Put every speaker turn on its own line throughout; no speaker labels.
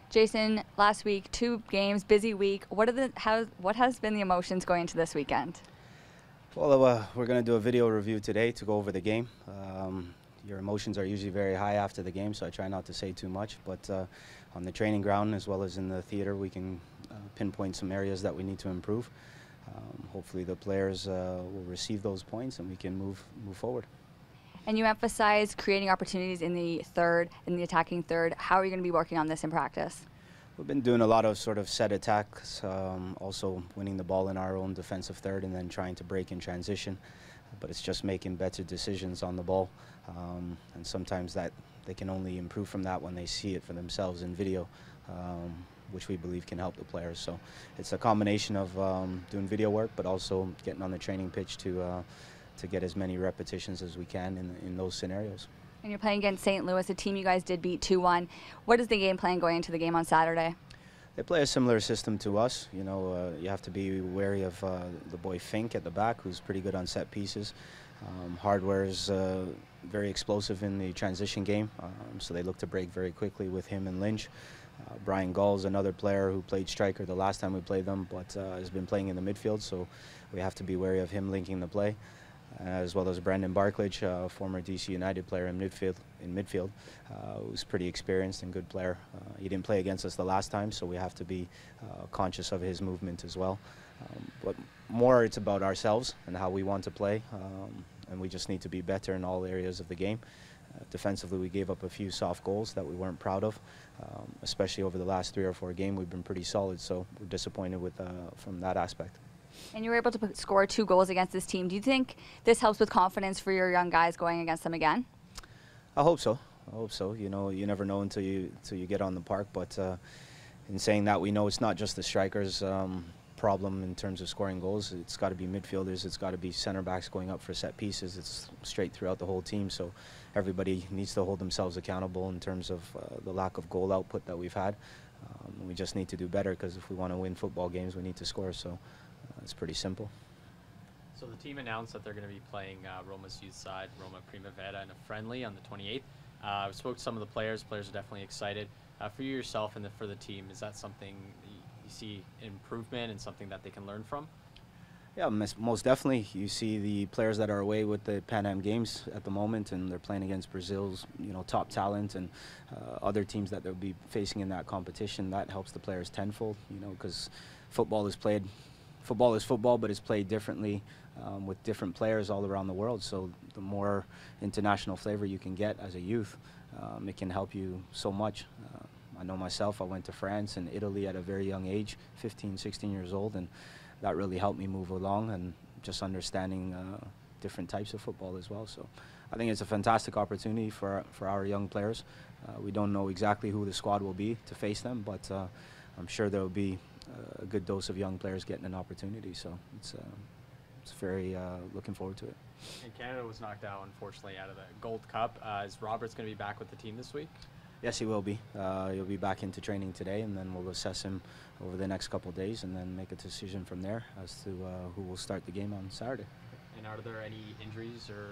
Jason, last week, 2 games, busy week. What has been the emotions going into this weekend?
Well, we're going to do a video review today to go over the game. Your emotions are usually very high after the game, so I try not to say too much. But on the training ground as well as in the theater, we can pinpoint some areas that we need to improve. Hopefully the players will receive those points and we can move forward.
And you emphasize creating opportunities in the attacking third. How are you going to be working on this in practice?
We've been doing a lot of sort of set attacks, also winning the ball in our own defensive third and then trying to break in transition. But it's just making better decisions on the ball. And sometimes that they can only improve from that when they see it for themselves in video, which we believe can help the players. So it's a combination of doing video work, but also getting on the training pitch to get as many repetitions as we can in those scenarios.
And you're playing against St. Louis, a team you guys did beat 2-1. What is the game plan going into the game on Saturday?
They play a similar system to us. You know, you have to be wary of the boy Fink at the back, who's pretty good on set pieces. Hardware's very explosive in the transition game, so they look to break very quickly with him and Lynch. Brian Gall's another player who played striker the last time we played them, but has been playing in the midfield, so we have to be wary of him linking the play. As well as Brandon Barklage, former DC United player in midfield, who's pretty experienced and good player. He didn't play against us the last time, so we have to be conscious of his movement as well. But more it's about ourselves and how we want to play, and we just need to be better in all areas of the game. Defensively, we gave up a few soft goals that we weren't proud of, especially over the last 3 or 4 games. We've been pretty solid, so we're disappointed with from that aspect.
And you were able to score 2 goals against this team. Do you think this helps with confidence for your young guys going against them again?
I hope so. I hope so. You know, you never know until you get on the park. But in saying that, we know it's not just the strikers' problem in terms of scoring goals. It's got to be midfielders. It's got to be center backs going up for set pieces. It's straight throughout the whole team. So everybody needs to hold themselves accountable in terms of the lack of goal output that we've had. We just need to do better, because if we want to win football games, we need to score. So it's pretty simple.
So the team announced that they're going to be playing Roma's youth side, Roma Primavera, in a friendly on the 28th. I spoke to some of the players. Players are definitely excited. For you yourself and for the team, is that something you see improvement and something that they can learn from?
Yeah, most definitely. You see the players that are away with the Pan Am Games at the moment, and they're playing against Brazil's, top talent and other teams that they'll be facing in that competition. That helps the players tenfold, because football is football, but it's played differently with different players all around the world. So the more international flavor you can get as a youth, it can help you so much. I know myself, I went to France and Italy at a very young age, 15, 16 years old, and that really helped me move along and just understanding different types of football as well. So I think it's a fantastic opportunity for our young players. We don't know exactly who the squad will be to face them, but I'm sure there will be a good dose of young players getting an opportunity. So it's very looking forward to it.
And Canada was knocked out, unfortunately, out of the Gold Cup. Is Roberts going to be back with the team this week?
Yes, he will be. He'll be back into training today, and then we'll assess him over the next couple of days and then make a decision from there as to who will start the game on Saturday.
And are there any injuries or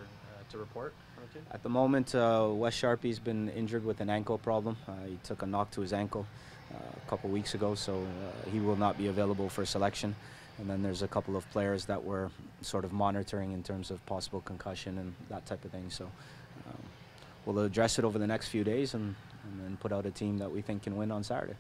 to report on the team?
At the moment, Wes Sharpie's been injured with an ankle problem. He took a knock to his ankle a couple weeks ago, so he will not be available for selection. And then there's a couple of players that we're sort of monitoring in terms of possible concussion and that type of thing. So we'll address it over the next few days and then put out a team that we think can win on Saturday.